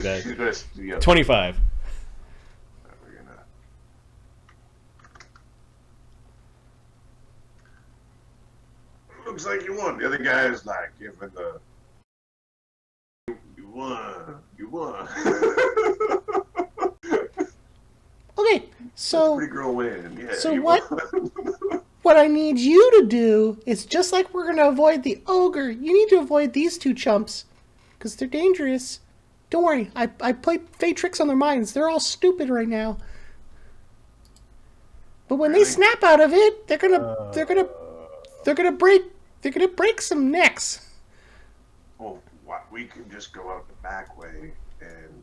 That. She's gonna, yeah. 25. We're gonna... Looks like you won. The other guy is like giving the... You won. You won. Okay, so... Pretty girl win. Yeah, so you what... won. What I need you to do is, just like we're going to avoid the ogre, you need to avoid these two chumps. Because they're dangerous. Don't worry, I play fey tricks on their minds. They're all stupid right now. But when they snap out of it, they're gonna break some necks. Oh, what? We can just go out the back way and...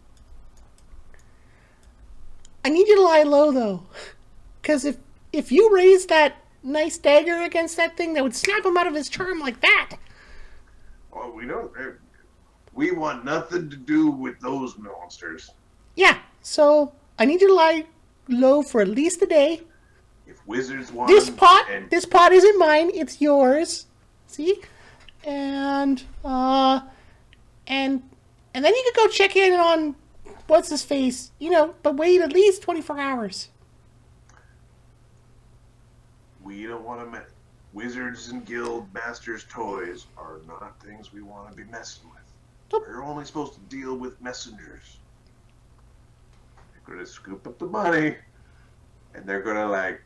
I need you to lie low, though. Because if you raise that nice dagger against that thing, that would snap him out of his charm like that. Well, we don't... We want nothing to do with those monsters. Yeah, so I need you to lie low for at least a day. If wizards want This pot isn't mine, it's yours. See? And then you could go check in on what's his face, but wait at least 24 hours. We don't want to... Wizards and guild masters' toys are not things we want to be messing with. Nope. We're only supposed to deal with messengers. They're going to scoop up the money, and they're going to,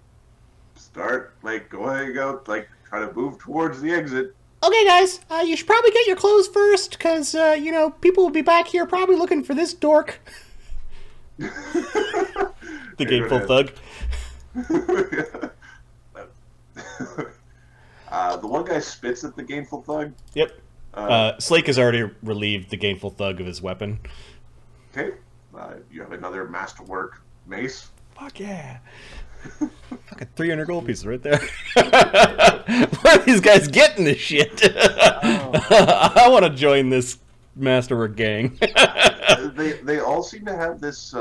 start, going out, try to move towards the exit. Okay, guys, you should probably get your clothes first, because, people will be back here probably looking for this dork. The Gainful Thug. The one guy spits at the Gainful Thug. Yep. Slake has already relieved the Gainful Thug of his weapon. Okay. You have another masterwork mace. Fuck yeah. Fucking 300 gold pieces right there. Where are these guys getting this shit? I want to join this masterwork gang. They all seem to have this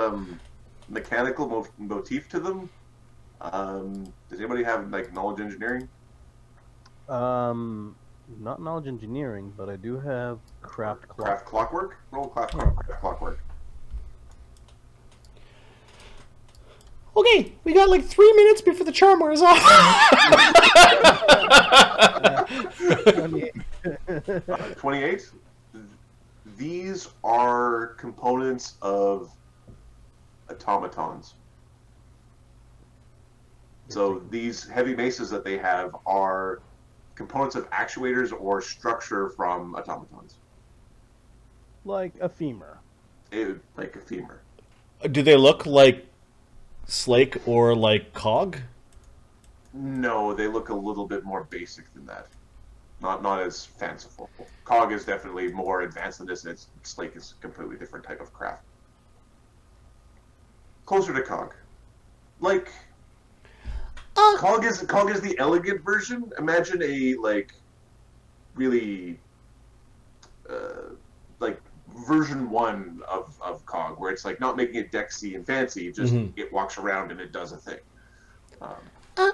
mechanical motif to them. Does anybody have knowledge engineering? Not knowledge engineering, but I do have craft clockwork. Roll craft clockwork. Okay, we got 3 minutes before the charm wears off. 28. These are components of automatons. So these heavy maces that they have are components of actuators or structure from automatons. Like a femur. Like a femur. Do they look like Slake or like Cog? No, they look a little bit more basic than that. Not as fanciful. Cog is definitely more advanced than this, and Slake is a completely different type of craft. Closer to Cog. Cog is the elegant version. Imagine a really version 1 of Cog, where it's not making it dexy and fancy, just it walks around and it does a thing.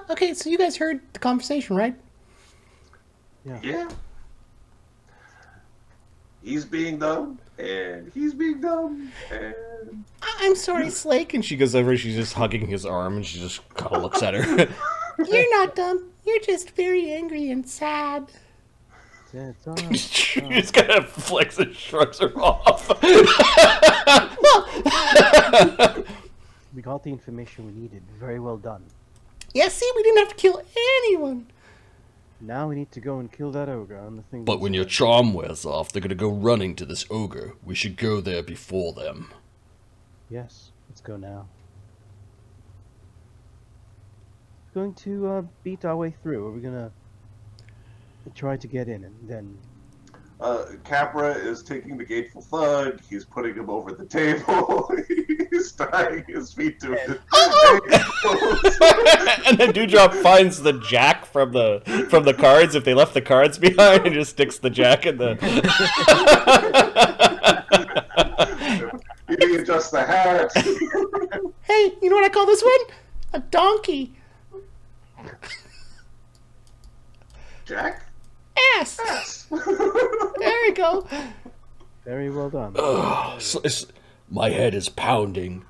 Okay, so you guys heard the conversation, right? Yeah. He's being dumb, and he's being dumb, and... I'm sorry, Slake. And she goes over, she's just hugging his arm, and she just kind of looks at her. You're not dumb. You're just very angry and sad. She just kind of flicks and shrugs her off. We got the information we needed. Very well done. Yeah, see, we didn't have to kill anyone. Now we need to go and kill that ogre on the thing. But when your charm wears off, they're going to go running to this ogre. We should go there before them. Yes, let's go now. Going to beat our way through. Are we gonna try to get in and then... Capra is taking the Gainful Thug. He's putting him over the table. He's tying his feet to it. And then Dewdrop finds the jack from the cards. If they left the cards behind, and just sticks the jack in the. You can adjust the hat. Hey, you know what I call this one? A donkey. Jack? Ass. There we go. Very well done. My head is pounding.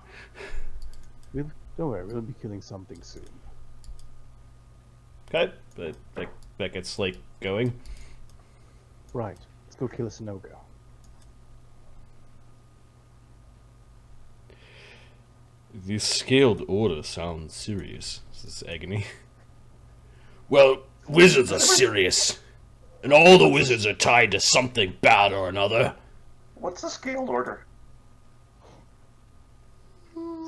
Don't worry, we'll be killing something soon. Okay, but that gets Slake going. Right, let's go kill a Sinogo. The scaled order sounds serious, says Agony. Well, wizards are serious. And all the wizards are tied to something bad or another. What's the scaled order?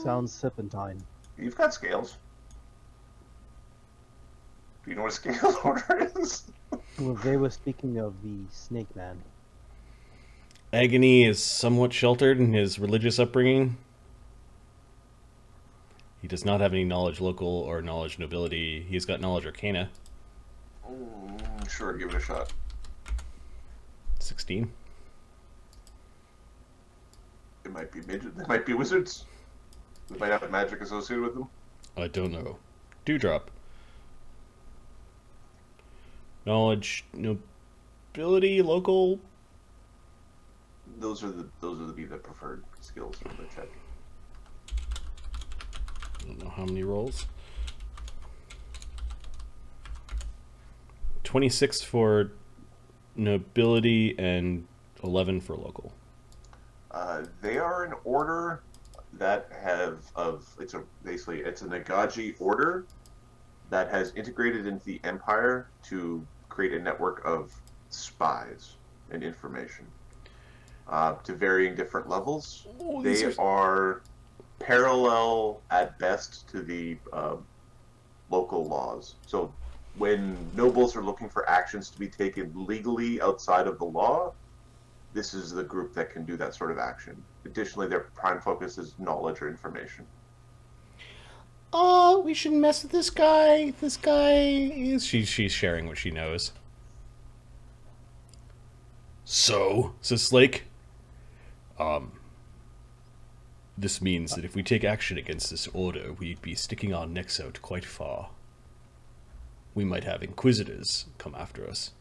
Sounds serpentine. You've got scales. Do you know what a scaled order is? Well, they were speaking of the Snake Man. Agony is somewhat sheltered in his religious upbringing. He does not have any knowledge local or knowledge nobility. He's got knowledge arcana. Sure, give it a shot. 16. It might be midget. They might be wizards. They might have magic associated with them. I don't know. Dewdrop. Knowledge, nobility, local. Those are the preferred skills for the check. I don't know how many rolls. 26 for nobility and 11 for local. They are an order that it's a nagaji order that has integrated into the empire to create a network of spies and information to varying different levels. They are parallel at best to the local laws. So when nobles are looking for actions to be taken legally outside of the law, this is the group that can do that sort of action. Additionally, their prime focus is knowledge or information. Oh, we shouldn't mess with this guy. This guy is... She's sharing what she knows. So, says Slake, this means that if we take action against this order, we'd be sticking our necks out quite far. We might have inquisitors come after us.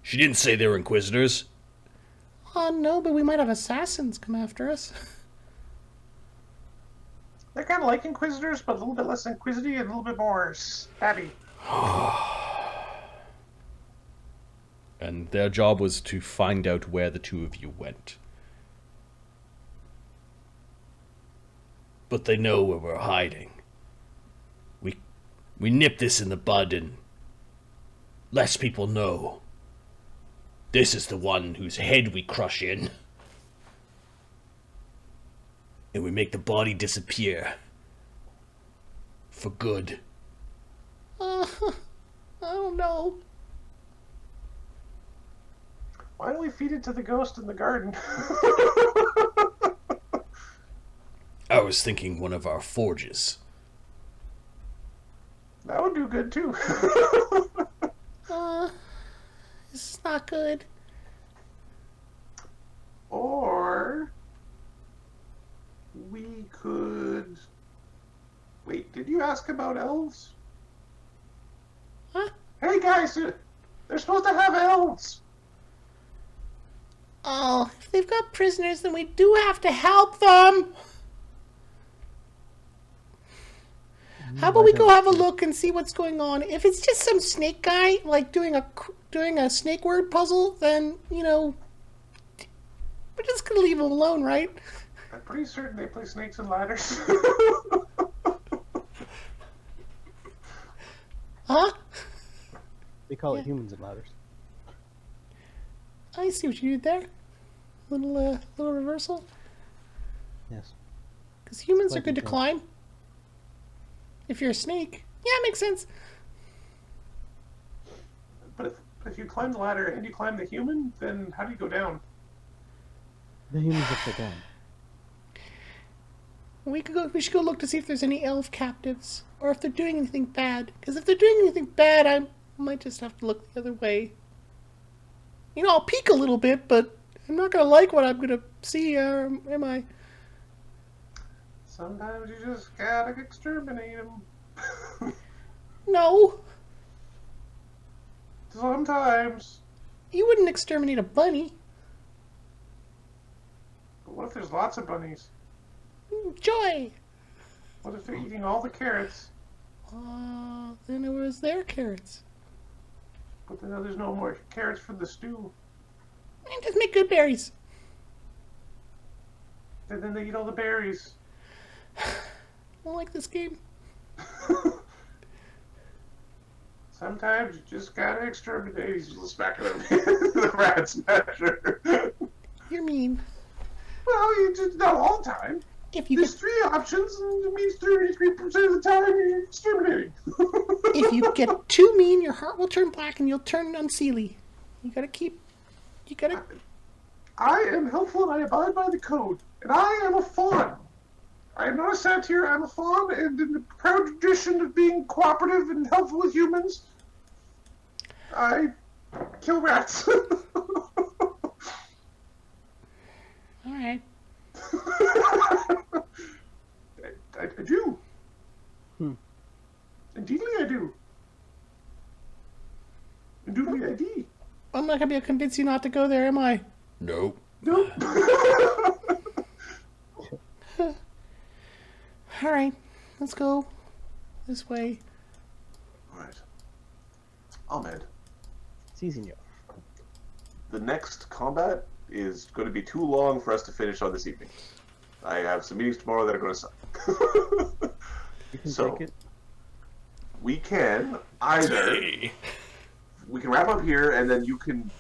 She didn't say they were inquisitors. Oh, no, but we might have assassins come after us. They're kind of like inquisitors, but a little bit less inquisitive and a little bit more stabby. And their job was to find out where the two of you went. But they know where we're hiding. We nip this in the bud and less people know. This is the one whose head we crush in. And we make the body disappear. For good. I don't know. Why don't we feed it to the ghost in the garden? I was thinking one of our forges. That would do good too. This is not good. Or we could... Wait, did you ask about elves? Huh? Hey guys, they're supposed to have elves. Oh, if they've got prisoners, then we do have to help them. How about we go have a look and see what's going on? If it's just some snake guy, like doing a snake word puzzle, then, we're just gonna leave him alone, right? I'm pretty certain they play snakes and ladders. Huh? They call it humans and ladders. I see what you did there. Little reversal. Yes. Because humans are Like good to you said. climb. If you're a snake. Yeah, it makes sense. But if you climb the ladder and you climb the human, then how do you go down? The humans upside down. We should go look to see if there's any elf captives. Or if they're doing anything bad. Because if they're doing anything bad, I might just have to look the other way. I'll peek a little bit, but I'm not going to like what I'm going to see, am I? Sometimes you just gotta exterminate them. No. Sometimes. You wouldn't exterminate a bunny. But what if there's lots of bunnies? Joy. What if they're eating all the carrots? Then it was their carrots. But then there's no more carrots for the stew. And just make good berries. And then they eat all the berries. I don't like this game. Sometimes you just gotta exterminate. He's just smacking him. The rat smasher. You're mean. Well, you just not all the time. If you There's get, 3 options, and it means 33% of the time you're exterminating. if you get too mean, your heart will turn black and you'll turn unseelie. You gotta. I am helpful and I abide by the code. And I am a fawn. I am not a satyr, I'm a fawn, and in the proud tradition of being cooperative and helpful with humans, I kill rats. Alright. I do. Hmm. Indeedly I do. Indeedly I do. I'm not gonna be able to convince you not to go there, am I? Nope. Nope. Alright. Let's go this way. Alright. Ahmed, Si, senor. the next combat is going to be too long for us to finish on this evening. I have some meetings tomorrow that are going to suck. You can So- take it. We can either we can wrap up here, and then you can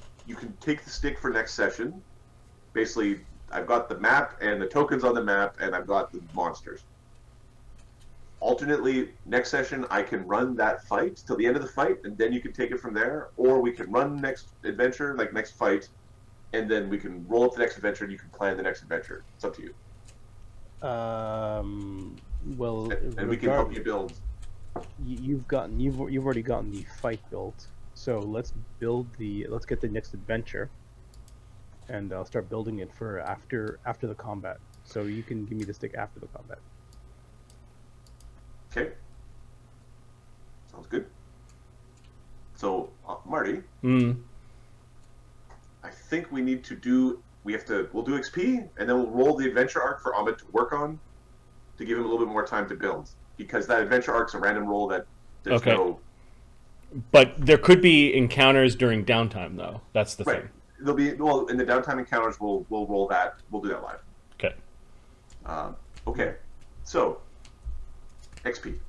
take the stick for next session. Basically, I've got the map and the tokens on the map, and I've got the monsters. Alternately, next session I can run that fight till the end of the fight, and then you can take it from there. Or we can run next adventure, like next fight, and then we can roll up the next adventure, and you can plan the next adventure. It's up to you, Well, and we can help you build. You've already gotten the fight built, so let's get the next adventure, and I'll start building it for after the combat. So you can give me the stick after the combat. Okay. Sounds good. So, Marty, Hmm. I think we need to do. We'll do XP, and then we'll roll the adventure arc for Ahmed to work on, to give him a little bit more time to build. Because that adventure arc's a random roll that there's Okay. no. But there could be encounters during downtime, though. That's the Right. thing. There'll be in the downtime encounters. We'll roll that. We'll do that live. Okay. Okay. So, XP,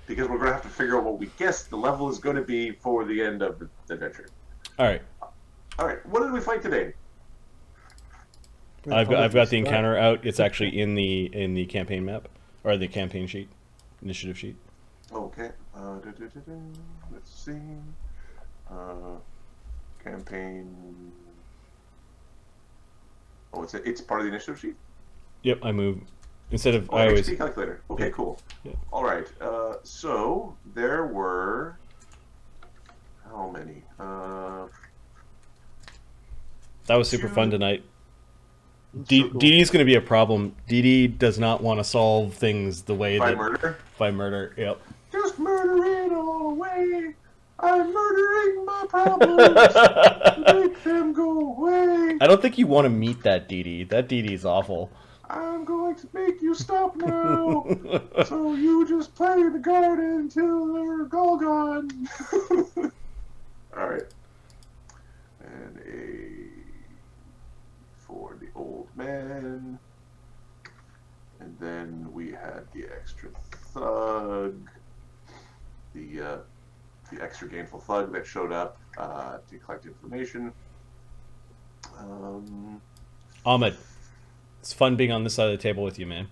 because we're gonna have to figure out what we guess the level is going to be for the end of the adventure. All right. All right. What did we fight today? I've got the encounter out. It's actually in the campaign map or the campaign sheet, initiative sheet. Okay. Let's see. Campaign. Oh, it's part of the initiative sheet. Yep, I move instead of Oh, I always. XP calculator. Okay, Yeah. cool. Yeah. All right. So there were how many? That was super fun tonight. So Dee cool. Dee's going to be a problem. Dee Dee does not want to solve things the way By that murder. by murder. Yep. Just murder it all away. I'm murdering my problems to make them go away. I don't think you want to meet that Dee Dee. That Dee Dee's awful. I'm going to make you stop now. So you just play in the garden until they're all gone. Alright. And a for the old man. And then we had the extra thug. The extra gainful thug that showed up to collect information. Ahmed, it's fun being on this side of the table with you, man.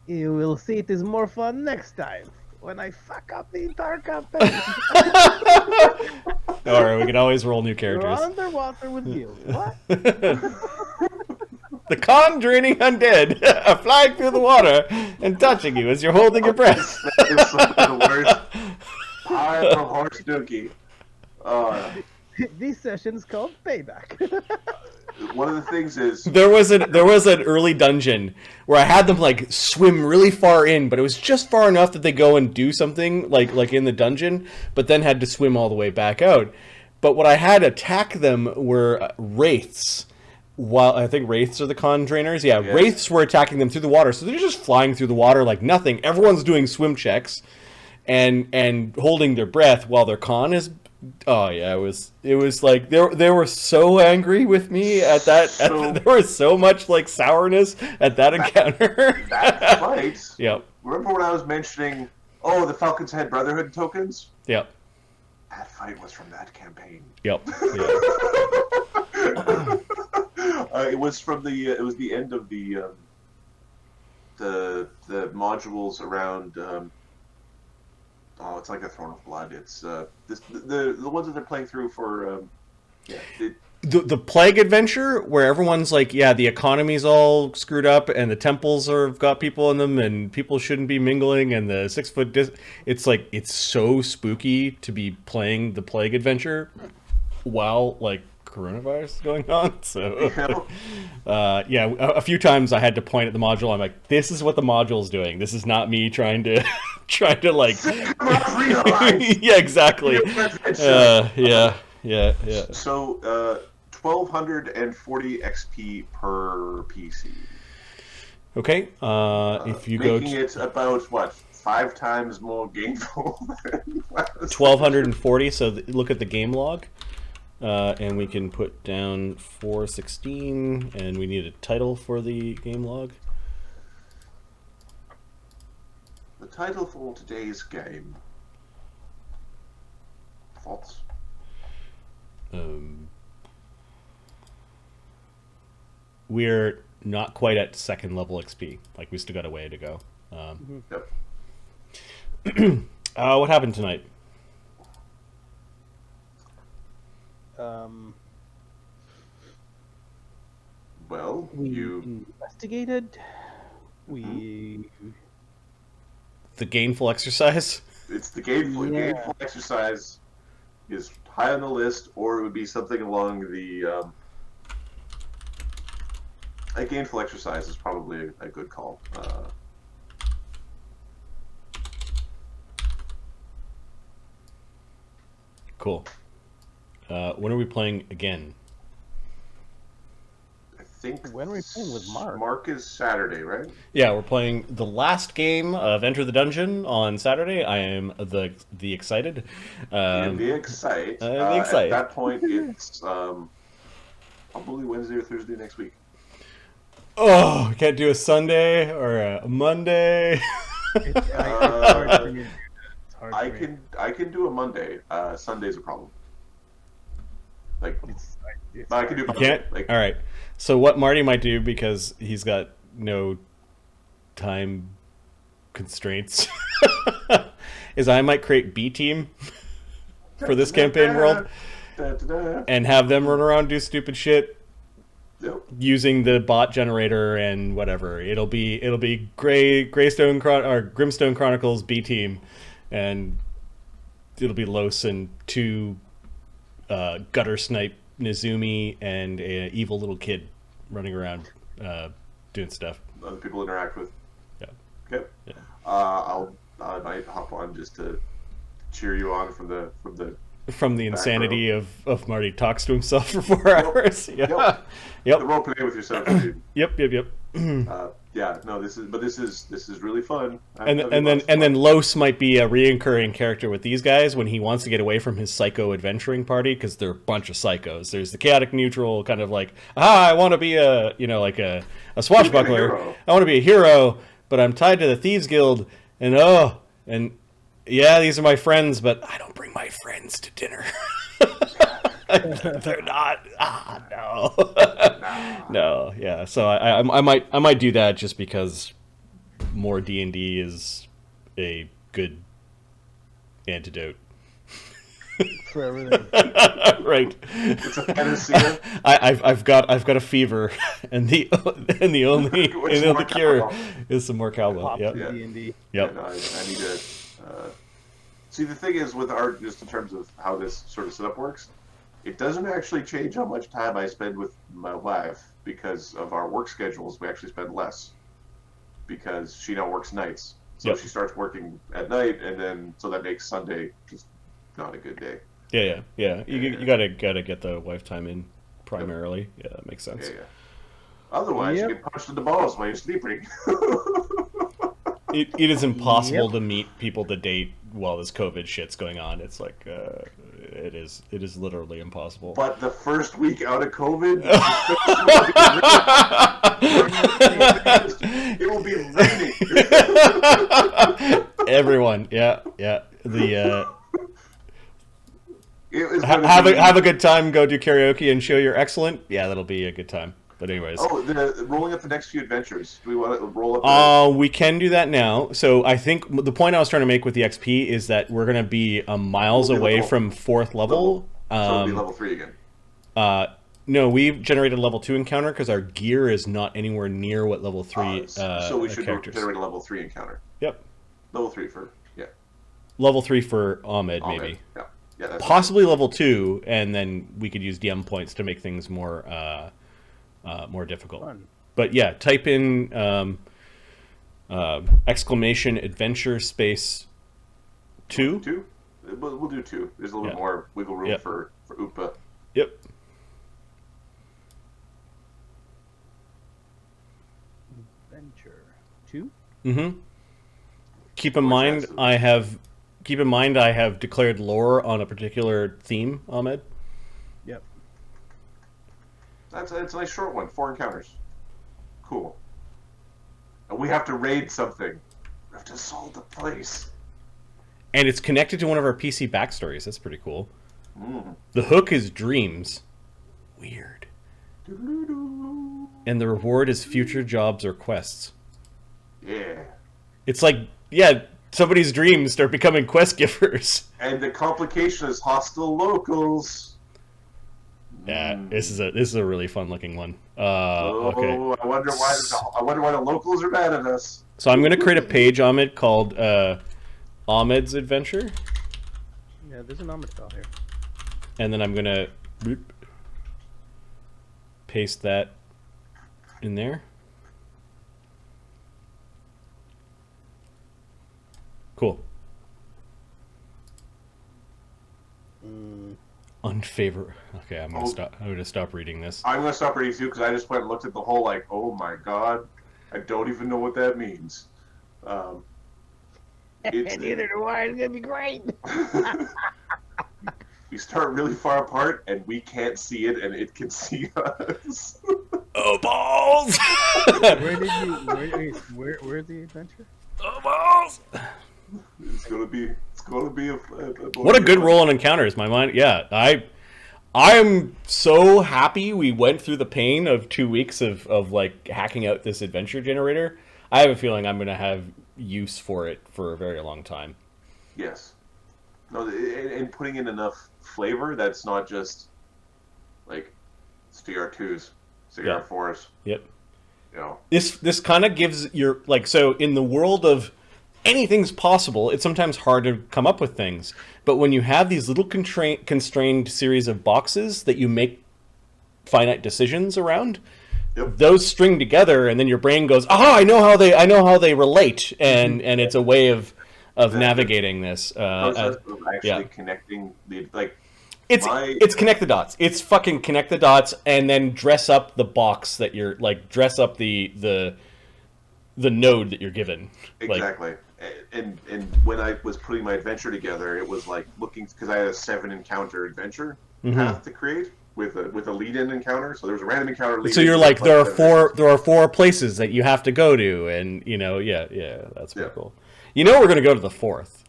You will see it is more fun next time when I fuck up the entire campaign. All right, we can always roll new You're characters. underwater with you. What? The con-draining undead are flying through the water and touching you as you're holding your breath. That is some of the worst. I'm a horse dookie. This session's called Payback. One of the things is There was an early dungeon where I had them like swim really far in, but it was just far enough that they go and do something like in the dungeon, but then had to swim all the way back out. But what I had attack them were wraiths, while I think wraiths are the con drainers. Yeah, Yeah. wraiths were attacking them through the water, so they're just flying through the water like nothing. Everyone's doing swim checks and holding their breath while their con is. Oh yeah, it was like they were so angry with me at that. So- There was so much like sourness at that encounter. That fight. Yep, Remember when I was mentioning? Oh, the Falcons had Brotherhood tokens. yep, That fight was from that campaign. yep. It was from the. It was the end of the modules around. Oh, it's like a Throne of Blood. It's the ones that they're playing through for. The plague adventure where everyone's like, yeah, the economy's all screwed up and the temples have got people in them and people shouldn't be mingling and the 6 foot it's like it's so spooky to be playing the plague adventure while like coronavirus is going on. So yeah, a few times I had to point at the module. I'm like, this is what the module's doing. This is not me trying to like yeah, exactly. Yeah. So 1240 XP per PC. Okay, if you go making it about what 5 times more gainful than last. 1240, so look at the game log, and we can put down 416, and we need a title for the game log. The title for today's game. Thoughts? We're not quite at second level XP. Like, we still got a way to go. Yep. What happened tonight? Well, We you investigated. We The gainful exercise? it's the gainful, Yeah. gainful exercise is high on the list, or it would be something along the a gainful exercise is probably a good call. Cool. When are we playing again? I think When are we playing with Mark? Mark is Saturday, right? Yeah, we're playing the last game of Enter the Dungeon on Saturday. I am the excited. And the Excite. the Excite. At that point, it's probably Wednesday or Thursday next week. Oh, I can't do a Sunday or a Monday. it's hard for me to do that. It's hard I for me. can do a Monday. Sunday's a problem. Like It's I can do. You Monday. can't? Like All right. So what Marty might do, because he's got no time constraints, is I might create B team for this campaign world and have them run around do stupid shit Yep. using the bot generator and whatever. It'll be Grimstone Chronicles B team, and it'll be Los and 2 gutter snipe Nizumi and a evil little kid running around doing stuff. Other people interact with. Yeah. Okay. Yeah. I might hop on just to cheer you on from the. From the Back insanity of Marty talks to himself for 4 hours. Yeah. The role play with yourself. Dude. Yep. Yeah. No. This is really fun. And then Los might be a reoccurring character with these guys when he wants to get away from his psycho adventuring party, because they're a bunch of psychos. There's the chaotic neutral kind of like, I want to be a swashbuckler. hero. I want to be a hero, but I'm tied to the Thieves Guild, and yeah, these are my friends, but I don't bring my friends to dinner. They're not. No. No. Yeah. So I might do that just because more D&D is a good antidote. for everything. Right. It's a panacea. I've got a fever, and the only cure cowbell. is some more cowbell. Pops Yep. in Yeah. D&D. Yep. And I need to. See, the thing is with art, just in terms of how this sort of setup works, it doesn't actually change how much time I spend with my wife because of our work schedules. We actually spend less because she now works nights, so Yep. she starts working at night, and then so that makes Sunday just not a good day. Yeah. You gotta get the wife time in. primarily. Yeah, that makes sense. Yeah. Otherwise, Yep. you get punched in the balls while you're sleeping. It is impossible to meet people to date while this COVID shit's going on. It's like it is literally impossible. But the first week out of COVID, it will be raining. Everyone, yeah. The It is have a good time. Go do karaoke and show you're excellent. Yeah, that'll be a good time. But anyways, rolling up the next few adventures. Do we want to roll up? we can do that now. So I think the point I was trying to make with the XP is that we're gonna be miles away from 4th level. So it'll be level 3 again. No, we've generated a level 2 encounter because our gear is not anywhere near what level 3 so we should characters. generate a level 3 encounter. Yep. Level 3 for Level 3 for Ahmed, maybe. Yeah. That's Possibly level 2, and then we could use DM points to make things more difficult. Fun. But yeah, type in exclamation adventure space 2. 2. We'll do 2. There's a little bit more wiggle room for Oopa. Yep. Adventure 2. Mm-hmm. Keep in mind I have declared lore on a particular theme, Ahmed. Yep. It's a nice short one. 4 encounters. Cool. And we have to raid something. We have to solve the place. And it's connected to one of our PC backstories. That's pretty cool. Mm. The hook is dreams. Weird. And the reward is future jobs or quests. Yeah. It's like, yeah, somebody's dreams start becoming quest givers. And the complication is hostile locals. Yeah, this is a really fun looking one. Okay. I wonder why the locals are mad at us. So I'm gonna create a page, Ahmed, called Ahmed's Adventure, Yeah, there's an Ahmed file here. and then I'm gonna paste that in there. Cool. Unfavor. Okay, I'm gonna stop. I'm gonna stop reading this. I'm gonna stop reading too because I just went and looked at the whole like, oh my god, I don't even know what that means. Neither do I. It's gonna be great. We start really far apart and we can't see it and it can see us. Oh balls! Where's the adventure? Oh balls! It's gonna be a What a good roll on encounters, my mind. Yeah, I am so happy we went through the pain of 2 weeks of like hacking out this adventure generator. I have a feeling I'm gonna have use for it for a very long time. Yes. No, and putting in enough flavor that's not just like CR2s, CR4s. Yep. You know. This kind of gives your like, so in the world of anything's possible, it's sometimes hard to come up with things. But when you have these little constrained series of boxes that you make finite decisions around, those string together, and then your brain goes, "Ah, I know how they relate," and it's a way of navigating this. Actually connecting the like. It's connect the dots. It's fucking connect the dots, and then dress up the box that you're like. Dress up the node that you're given. Exactly. And when I was putting my adventure together, it was like looking because I had a 7 encounter adventure path to create with a lead-in encounter. So there was a random encounter. So you're like there are 4 places that you have to go to, and that's pretty cool. We're gonna go to the 4th,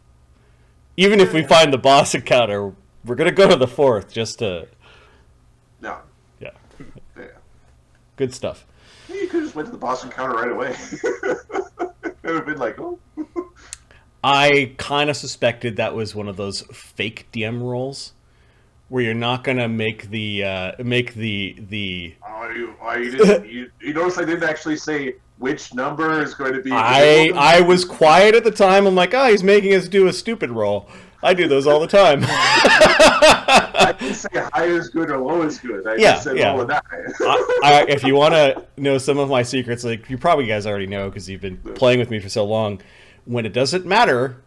even if we find the boss encounter. We're gonna go to the 4th just to. No. Yeah. Yeah. Good stuff. You could have just went to the boss encounter right away. It would have been like, oh. I kind of suspected that was one of those fake DM rolls, where you're not gonna make the. You notice I didn't actually say which number is going to be. I was quiet at the time. I'm like, he's making us do a stupid roll. I do those all the time. I didn't say high is good or low is good. I just said low and high. If you want to know some of my secrets, like you probably guys already know because you've been playing with me for so long, when it doesn't matter,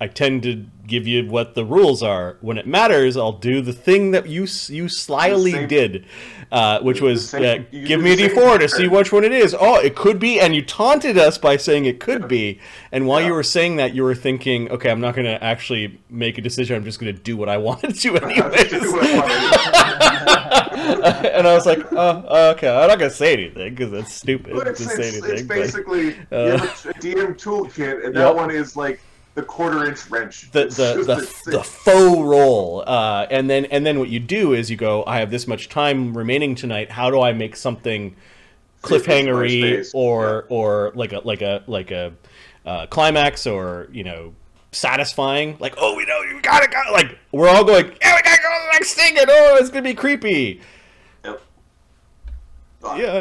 I tend to give you what the rules are. When it matters, I'll do the thing that you slyly did, which was give me a D4 to see which one it is. Oh, it could be, and you taunted us by saying it could be. And while you were saying that, you were thinking, okay, I'm not going to actually make a decision. I'm just going to do what I wanted to anyways. And I was like, oh, okay, I'm not going to say anything because that's stupid to say anything. It's basically you have a DM toolkit, and that one is like the quarter-inch wrench. The faux roll, and then what you do is you go, I have this much time remaining tonight. How do I make something cliffhangery or like a climax, or satisfying? Like, oh, we know you gotta go. Like, we're all going, yeah, we gotta go to the next thing, and oh, it's gonna be creepy. Yep.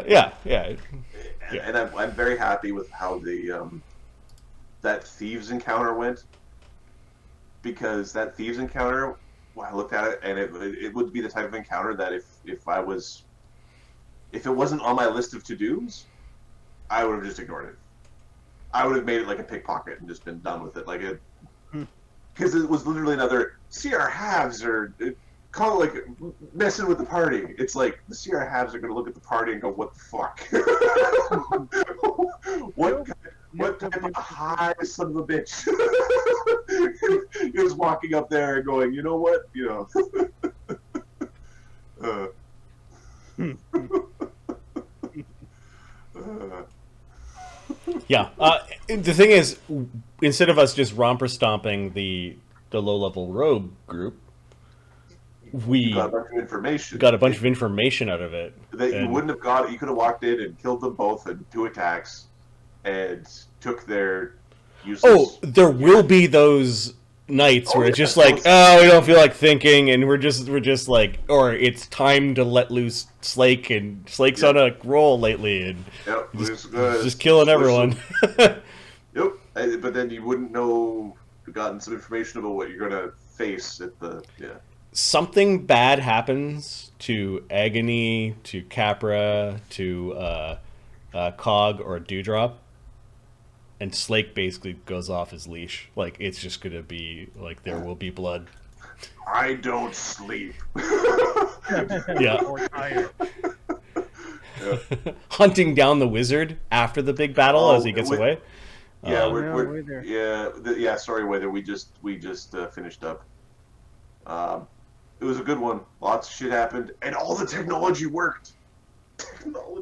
Yeah. And I'm very happy with how the that thieves encounter went, because that thieves encounter, well, I looked at it, and it would be the type of encounter that if it wasn't on my list of to-dos, I would have just ignored it. I would have made it like a pickpocket and just been done with it, because it was literally another CR halves or call it like messing with the party. It's like the CR halves are going to look at the party and go, "What the fuck? What type of high son of a bitch?" He was walking up there and going, "You know what? Yeah. The thing is, instead of us just romper stomping the low-level rogue group, we got a bunch of information. Got a bunch of information out of it that you wouldn't have got. You could have walked in and killed them both in 2 attacks, and took their useless. Oh, there will be those nights where it's just like, oh, we don't feel like thinking, and we're just like, or it's time to let loose Slake, and Slake's on a roll lately, and just killing everyone. Yep, but then you wouldn't know. Gotten some information about what you're gonna face at the Something bad happens to Agony, to Capra, to Cog, or Dewdrop, and Slake basically goes off his leash. Like, it's just gonna be like, there will be blood. I don't sleep. Yeah. Or tired. Hunting down the wizard after the big battle as he gets away. Yeah, sorry, Wither. We just finished up. It was a good one. Lots of shit happened, and all the technology worked.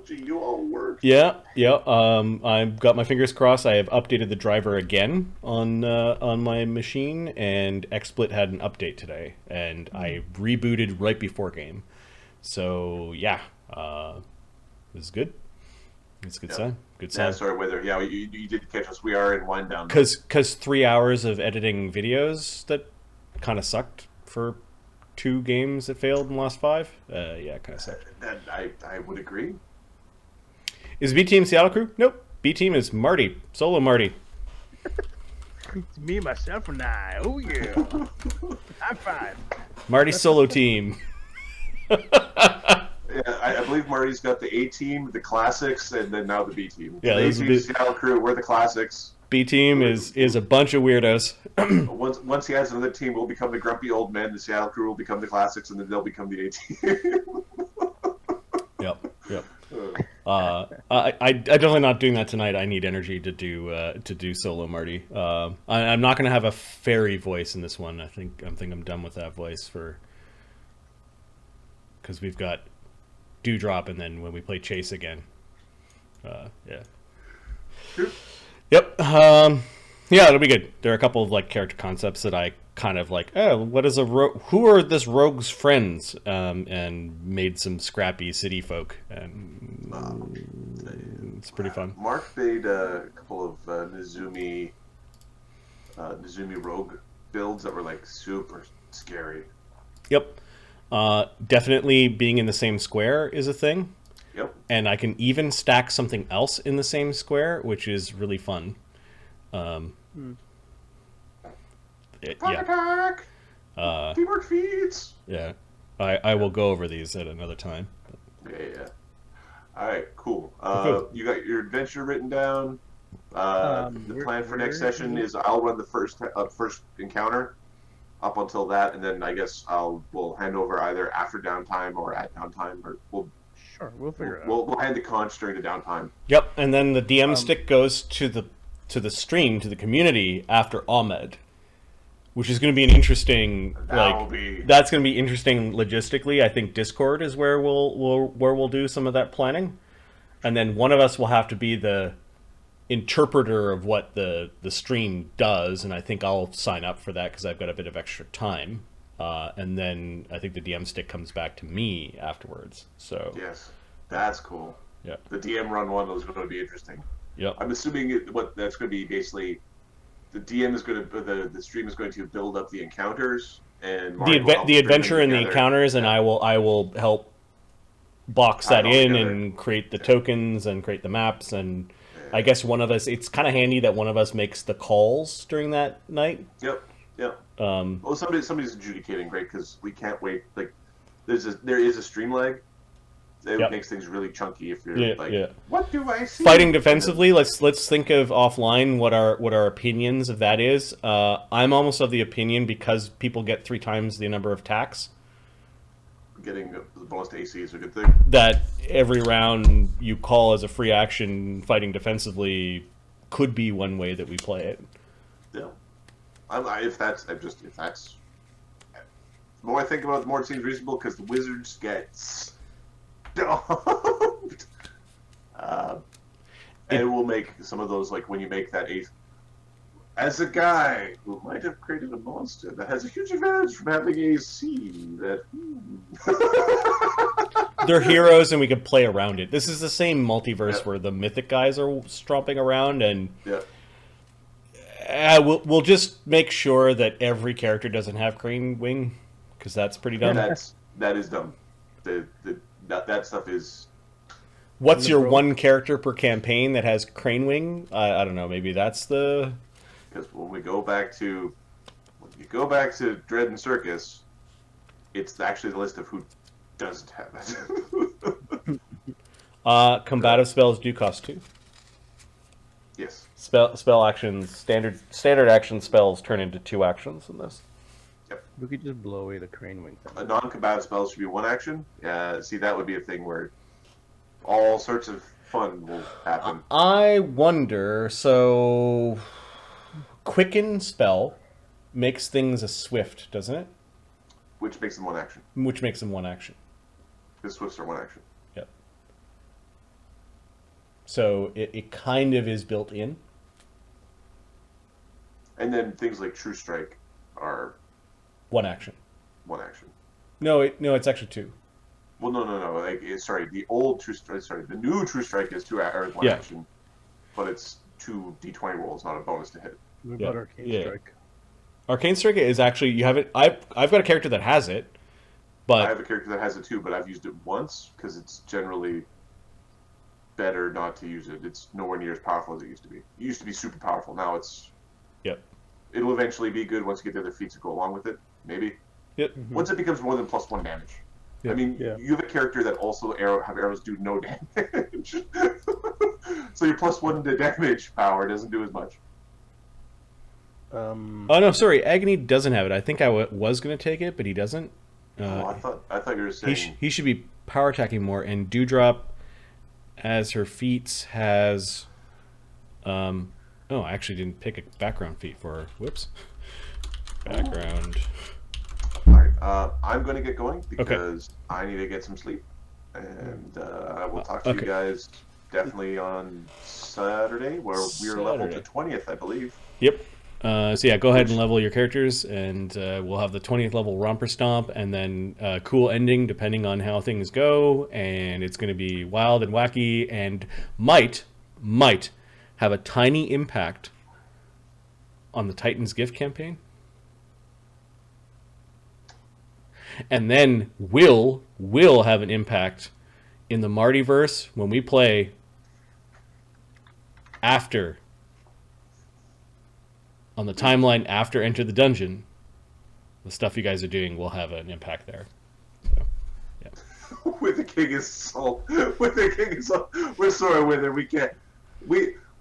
You all worked. Yeah. I've got my fingers crossed. I have updated the driver again on my machine, and XSplit had an update today, and I rebooted right before game. So yeah, it was good. It's a good sign. Good sign. Yeah, sorry, Wither. Yeah, you did catch us. We are in wind down. Because 3 hours of editing videos that kind of sucked for 2 games that failed in the last 5. Yeah, it kind of sucked. I would agree. Is B Team Seattle crew? Nope. B Team is Marty. Solo Marty. It's me, myself, and I. Oh, yeah. High five. Marty solo team. Yeah, I believe Marty's got the A team, the classics, and then now the B team. Yeah, the A team, Seattle crew, we're the classics. B team is a bunch of weirdos. Once he has another team, we'll become the grumpy old men. The Seattle crew will become the classics, and then they'll become the A team. Yep. I'm definitely not doing that tonight. I need energy to do solo Marty. I'm not going to have a fairy voice in this one. I think I'm done with that voice because we've got Dewdrop, and then when we play Chase again, yeah. Yep. Yeah, it'll be good. There are a couple of character concepts that I kind of what is who are this rogue's friends, and made some scrappy city folk, and it's pretty fun. Mark made a couple of Nizumi rogue builds that were super scary. Yep. Definitely being in the same square is a thing. Yep. And I can even stack something else in the same square, which is really fun. Attack! Teamwork feeds! Yeah. I will go over these at another time. Yeah. Alright, cool. Cool. You got your adventure written down. The plan for next session is I'll run the first encounter up until that, and then I guess we'll hand over either after downtime or at downtime, or Sure, we'll figure it out. we'll hand the conch during the downtime. Yep, and then the DM stick goes to the stream, to the community after Ahmed, which is going to be an interesting that's going to be interesting logistically. I think Discord is where we'll do some of that planning, and then one of us will have to be the interpreter of what the stream does, and I think I'll sign up for that because I've got a bit of extra time. And then I think the DM stick comes back to me afterwards. So yes, that's cool. Yeah, the DM run one is going to be interesting. Yeah, I'm assuming what that's going to be basically. The DM is going to the stream is going to build up the encounters and the adventure and the encounters, and I will help box that in and create the tokens and create the maps. And I guess one of us, it's kind of handy that one of us makes the calls during that night. Yep. Well, somebody's adjudicating, great, because we can't wait. Like, there is a stream lag. It makes things really chunky if you're what do I see? Fighting defensively. Let's think of offline what our opinions of that is. I'm almost of the opinion, because people get 3 times the number of attacks. Getting the bonus to AC is a good thing. That every round you call as a free action, fighting defensively could be one way that we play it. Yeah. If that's the more I think about it, the more it seems reasonable, because the wizards get dumped. And it will make some of those, like when you make that 8th. As a guy who might have created a monster that has a huge advantage from having AC, they're heroes and we can play around it. This is the same multiverse where the mythic guys are stromping around, and we'll just make sure that every character doesn't have crane wing, because that's pretty dumb. That is dumb. That stuff is. What's your one character per campaign that has crane wing? I don't know. Maybe that's the. Because when you go back to Dread and Circus, it's actually the list of who doesn't have it. Combative spells do cost 2. Yes. Spell actions, standard action spells turn into 2 actions in this. Yep. We could just blow away the crane wing thing. A non-combative spell should be 1 action. See, that would be a thing where all sorts of fun will happen. I wonder, so Quicken spell makes things a swift, doesn't it? Which makes them 1 action. Which makes them 1 action. Because swifts are 1 action. Yep. So it kind of is built in. And then things like True Strike are 1 action. 1 action. No, it's actually 2. Well, no. Like, the old True Strike. The new True Strike is 1 action, but it's 2 d20 rolls, not a bonus to hit. What about Arcane Strike? Arcane Strike is actually, you have it. I've got a character that has it, but I have a character that has it too, but I've used it once because it's generally better not to use it. It's nowhere near as powerful as it used to be. It used to be super powerful. Now it's. Yep. It'll eventually be good once you get the other feats that go along with it. Maybe. Yep. Once it becomes more than +1 damage. Yep. I mean, you have a character that also have arrows do no damage. So your +1 to damage power doesn't do as much. Oh no, sorry, Agony doesn't have it. I think I was going to take it, but he doesn't. I thought you were saying he should be power attacking more. And Dewdrop, as her feats, has. I actually didn't pick a background feat for her. Whoops. Background. All right, I'm going to get going because I need to get some sleep, and I will talk to you guys definitely on Saturday, where we're level to 20th, I believe. Yep. So yeah, go ahead and level your characters, and we'll have the 20th level Romper Stomp, and then cool ending depending on how things go, and it's going to be wild and wacky, and might have a tiny impact on the Titan's Gift campaign. And then will have an impact in the Martyverse when we play after, on the timeline after Enter the Dungeon. The stuff you guys are doing will have an impact there. So, yeah. With the King of Salt. With the King of Salt. We're sorry, Wither. We can't.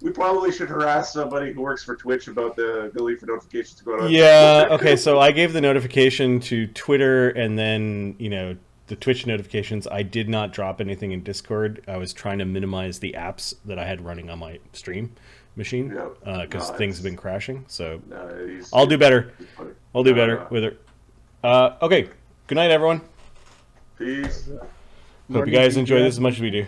We probably should harass somebody who works for Twitch about the ability for notifications to go out. Yeah, okay, so I gave the notification to Twitter and then, the Twitch notifications. I did not drop anything in Discord. I was trying to minimize the apps that I had running on my stream machine because things have been crashing. So I'll do better. I'll do better with it. Okay, good night, everyone. Peace. Hope you guys enjoy this as much as we do.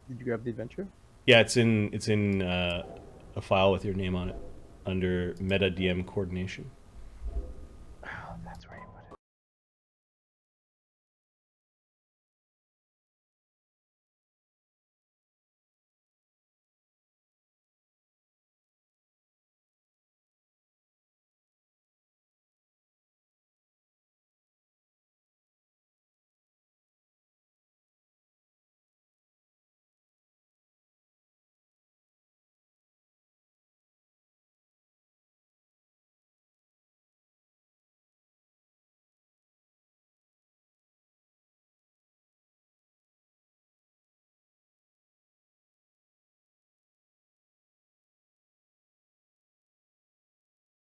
Did you grab the adventure? Yeah, it's in a file with your name on it under meta DM coordination.